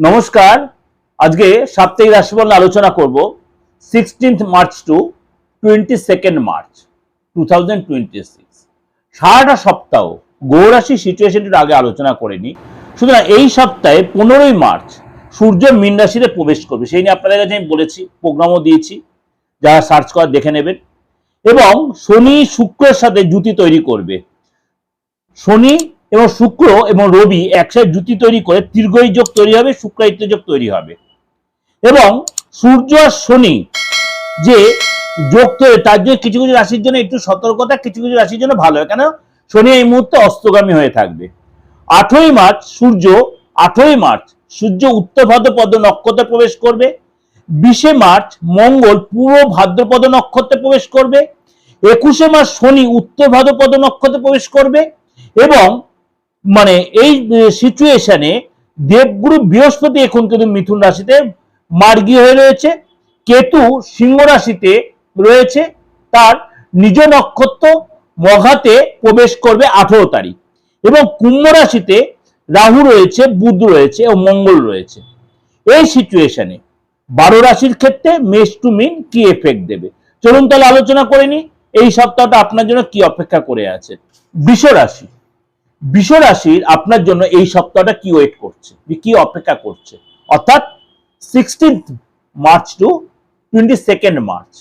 নমস্কার। আজকে সাপ্তাহিক রাশিফল আলোচনা করব 16th March two 22nd March 2026। সারাটা সপ্তাহ গ্রহ রাশি সিচুয়েশনটির আগে আলোচনা করেনি। সুতরাং এই সপ্তাহে 15ই মার্চ সূর্য মীন রাশিতে প্রবেশ করবে, সেই নিয়ে আপনাদের কাছে আমি বলেছি, প্রোগ্রামও দিয়েছি, যারা সার্চ করার দেখে নেবেন। এবং শনি শুক্রের সাথে জুতি তৈরি করবে। শনি এবং শুক্র এবং রবি একসাথে জুতি তৈরি করে তীর্ঘই যোগ তৈরি হবে, শুক্রায়িত্য যোগ তৈরি হবে। এবং সূর্য আর শনি যে যোগ তৈরি, তার জন্য কিছু কিছু রাশির জন্য একটু সতর্কতা, কিছু কিছু রাশির জন্য ভালো হয়, কেন শনি এই মুহূর্তে অস্তগামী হয়ে থাকবে। 8ই মার্চ সূর্য উত্তর ভাদ্রপদ নক্ষত্রে প্রবেশ করবে। 20শে মার্চ মঙ্গল পূর্ব ভাদ্রপদ নক্ষত্রে প্রবেশ করবে। 21শে মার্চ শনি উত্তর ভাদ্রপদ নক্ষত্রে প্রবেশ করবে। এবং এই সিচুয়েশনে দেবগুরু বৃহস্পতি এখন কিন্তু মিথুন রাশিতে মার্গী হয়ে রয়েছে, কেতু সিংহ রাশিতে রয়েছে, তার নিজ নক্ষত্র মঘাতে প্রবেশ করবে 18 তারিখ। এবং কুম্ভ রাশিতে রাহু রয়েছে, বুধ রয়েছে ও মঙ্গল রয়েছে। এই সিচুয়েশনে 12 রাশির ক্ষেত্রে মেষ টু মিন কি এফেক্ট দেবে, চলুন তাহলে আলোচনা করে নি এই সপ্তাহটা আপনার জন্য কি অপেক্ষা করে আছে। বৃষ রাশির আপনার জন্য এই সপ্তাহটা কি ওয়েট করছে, কি অপেক্ষা করছে, অর্থাৎ 16th March two 22nd March.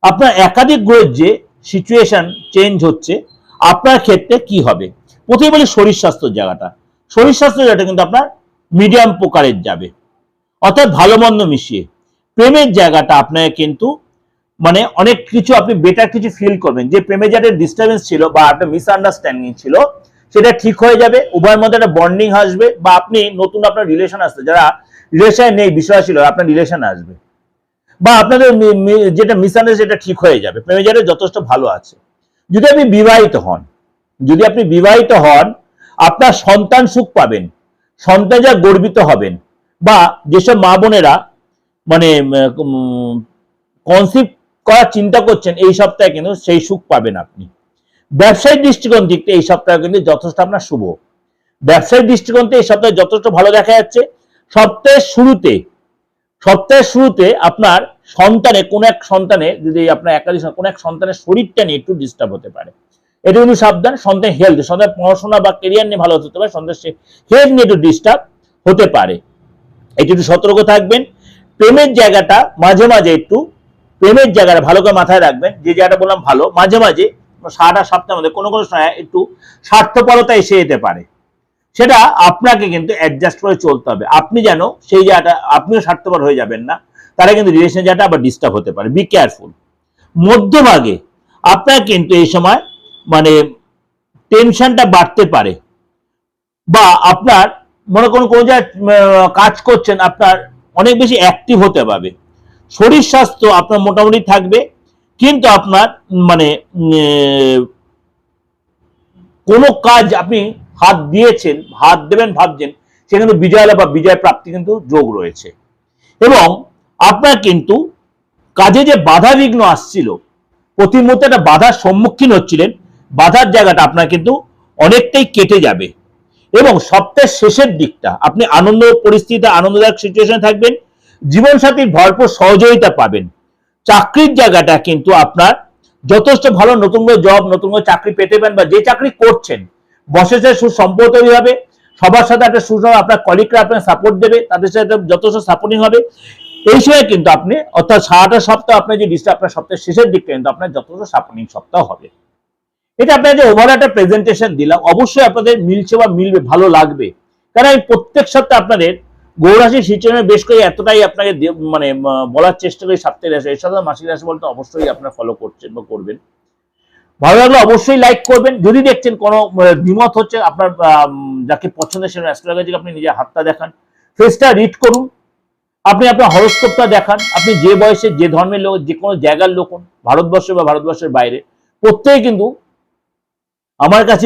আপনার একাধিক গ্রহের যে সিচুয়েশন চেঞ্জ হচ্ছে, আপনার ক্ষেত্রে কি হবে। প্রথমে বলি শরীর স্বাস্থ্যের জায়গাটা। শরীর স্বাস্থ্যের জায়গাটা কিন্তু আপনার মিডিয়াম প্রকারের যাবে, অর্থাৎ ভালো মন্দ মিশিয়ে। প্রেমের জায়গাটা আপনার কিন্তু অনেক কিছু আপনি বেটার কিছু ফিল করবেন। যে প্রেমে যাদের ডিস্টারবেন্স ছিল বা একটা মিসআন্ডারস্ট্যান্ডিং ছিল, সেটা ঠিক হয়ে যাবে, উভয়ের মধ্যে একটা বন্ডিং আসবে, বা আপনি নতুন আপনার রিলেশন আসবে, যারা রিলেশনে নেই বিষয় ছিল আপনার রিলেশন আসবে, বা আপনাদের যেটা মিসআন্ডারস্ট্যান্ডিং সেটা ঠিক হয়ে যাবে। প্রেমে যাদের যথেষ্ট ভালো আছে। যদি আপনি বিবাহিত হন, আপনার সন্তান সুখ পাবেন, সন্তান যা গর্বিত হবেন, বা যেসব মা বোনেরা কনসিভ করার চিন্তা করছেন, এই সপ্তাহে কিন্তু সেই সুখ পাবেন আপনি। ব্যবসায়িক দৃষ্টিকোণ দিকতে এই সপ্তাহে কিন্তু যথেষ্ট আপনার শুভ। ব্যবসায়িক দৃষ্টিকোণ থেকে এই সপ্তাহে যথেষ্ট ভালো দেখা যাচ্ছে। সপ্তাহের শুরুতে আপনার যদি আপনার একাধিক কোনো এক সন্তানের শরীরটা নিয়ে একটু ডিস্টার্ব হতে পারে, এটা কিন্তু সাবধান। সন্তানের হেলথ, সন্তানের পড়াশোনা বা কেরিয়ার নিয়ে ভালো হতে পারে, সন্তানের হেলথ নিয়ে একটু ডিস্টার্ব হতে পারে, এটা একটু সতর্ক থাকবেন। প্রেমের জায়গাটা ভালো করে মাথায় রাখবেন। যে জায়গাটা বললাম ভালো, মাঝে মাঝে সারাটা সপ্তাহের মধ্যে কোনো সময় একটু স্বার্থপরতা এসে যেতে পারে, সেটা আপনাকে কিন্তু অ্যাডজাস্ট করে চলতে হবে। আপনি যেন সেই জায়গাটা আপনিও স্বার্থপর হয়ে যাবেন না, তারা কিন্তু রিলেশনের জায়গাটা আবার ডিস্টার্ব হতে পারে, বি কেয়ারফুল। মধ্যভাগে আপনার কিন্তু এই সময় টেনশনটা বাড়তে পারে, বা আপনার মনে করুন কোনো জায়গায় কাজ করছেন, আপনার অনেক বেশি অ্যাক্টিভ হতে পারবে। শরীর স্বাস্থ্য আপনার মোটামুটি থাকবে, কিন্তু আপনার কোনো কাজ আপনি হাত দেবেন ভাবছেন, সেখানে বিজয় লাভ বা বিজয় প্রাপ্তি কিন্তু যোগ রয়েছে। এবং আপনার কিন্তু কাজে যে বাধা বিঘ্ন আসছিল, প্রতি মুহূর্তে একটা বাধার সম্মুখীন হচ্ছিলেন, বাধার জায়গাটা আপনার কিন্তু অনেকটাই কেটে যাবে। এবং সপ্তাহের শেষের দিকটা আপনি আনন্দদায়ক সিচুয়েশনে থাকবেন, জীবনসাথীর ভরপুর সহযোগিতা পাবেন। চাকরির জায়গাটা কিন্তু আপনার যথেষ্ট ভালো, নতুন করে জব, নতুন করে চাকরি পেতে পারেন, বা যে চাকরি করছেন বসের সাথে সুসম্পর্ক তৈরি হবে, সবার সাথে একটা আপনার কলিগরা আপনার সাপোর্ট দেবে, তাদের সাথে যথেষ্ট সাপোর্টিং হবে। এই সময় কিন্তু আপনি, অর্থাৎ সারাটা সপ্তাহ আপনার যে ডিস্টার্ব, আপনার সপ্তাহের শেষের দিকটা কিন্তু আপনার যথেষ্ট সাপোর্টিং সপ্তাহ হবে। এটা আপনার যে ওভারঅল একটা প্রেজেন্টেশন দিলাম, অবশ্যই আপনাদের মিলবে, ভালো লাগবে। কারণ আমি প্রত্যেক সপ্তাহে আপনাদের গ্রহ রাশির সিচুয়েশনে বেশ করে এতটাই আপনাকে বলার চেষ্টা করি। সাপ্তাহিক রাশি, এর সাথে মাসিক রাশি বলতে অবশ্যই আপনারা ফলো করছেন বা করবেন। ভালো লাগলে অবশ্যই লাইক করবেন। যদি দেখছেন কোনো দ্বিমত হচ্ছে, আপনার যাকে পছন্দের সেরকম অ্যাস্ট্রোলজিকে আপনি নিজের হাতটা দেখান, ফেসটা রিড করুন, আপনি আপনার হরোস্কোপটা দেখান। আপনি যে বয়সে, যে ধর্মের লোক, যে কোনো জায়গার লোক, ভারতবর্ষ বা ভারতবর্ষের বাইরে, প্রত্যেকে কিন্তু আমার কাছে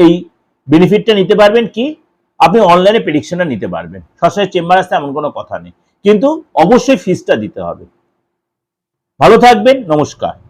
এই বেনিফিটটা নিতে পারবেন। কি আপনি অনলাইনে প্রেডিকশনটা নিতে পারবেন, সরাসরি চেম্বার আসতে এমন কোনো কথা নেই, কিন্তু অবশ্যই ফিসটা দিতে হবে। ভালো থাকবেন, নমস্কার।